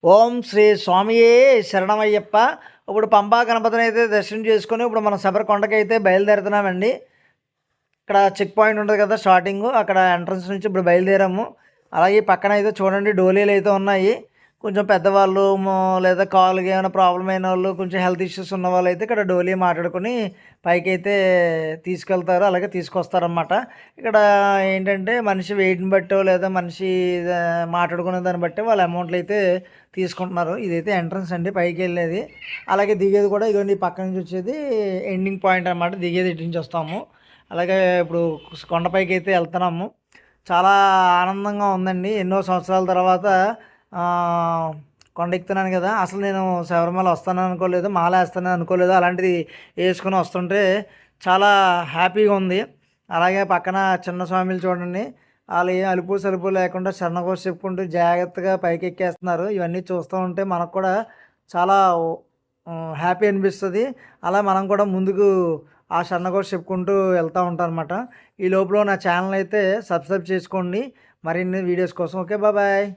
ఓం శ్రీ స్వామియే శరణమయ్యప్ప. ఇప్పుడు పంబా గణపతిని అయితే దర్శనం చేసుకొని ఇప్పుడు మనం శబరికొండకైతే బయలుదేరుతున్నామండి. ఇక్కడ చెక్ పాయింట్ ఉంటుంది కదా స్టార్టింగు, అక్కడ ఎంట్రన్స్ నుంచి ఇప్పుడు బయలుదేరాము. అలాగే పక్కన అయితే చూడండి డోలీలు అయితే ఉన్నాయి. కొంచెం పెద్దవాళ్ళు లేదా కాళ్ళకి ఏమైనా ప్రాబ్లం అయిన వాళ్ళు, కొంచెం హెల్త్ ఇష్యూస్ ఉన్న వాళ్ళు అయితే ఇక్కడ డోలీ మాట్లాడుకొని పైకైతే తీసుకెళ్తారు, అలాగే తీసుకొస్తారన్నమాట. ఇక్కడ ఏంటంటే మనిషి వెయిట్‌ని బట్టో లేదా మనిషి మాట్లాడుకునే దాన్ని బట్టి వాళ్ళ అమౌంట్లు అయితే తీసుకుంటున్నారు. ఇదైతే ఎంట్రన్స్ అండి పైకెళ్ళేది. అలాగే దిగేది కూడా ఇగోండి ఈ పక్క నుంచి వచ్చేది ఎండింగ్ పాయింట్ అనమాట. దిగేది ఇటు నుంచి వస్తాము. అలాగే ఇప్పుడు కొండపైకైతే వెళ్తున్నాము. చాలా ఆనందంగా ఉందండి. ఎన్నో సంవత్సరాల తర్వాత కొండ ఎక్కుతున్నాను కదా! అసలు నేను శబరిమల వస్తానని అనుకోలేదు. మాల ఏస్తానని అనుకోలేదు. అలాంటిది ఏసుకొని వస్తుంటే చాలా హ్యాపీగా ఉంది. అలాగే పక్కన చిన్న స్వామీలు చూడండి. ఆళ్ళు ఏ అలుపు సలుపు లేకుండా శరణఘోష చెప్పుకుంటూ జాగ్రత్తగా పైకెక్కేస్తున్నారు. ఇవన్నీ చూస్తూ ఉంటే మనకు కూడా చాలా హ్యాపీ అనిపిస్తది. అలా మనం కూడా ముందుకు ఆ శరణఘోష చెప్పుకుంటూ వెళ్తా ఉంటానన్నమాట. ఈ లోపల నా ఛానల్ అయితే సబ్స్క్రైబ్ చేసుకోండి మరిన్ని వీడియోస్ కోసం. ఓకే. బాయ్.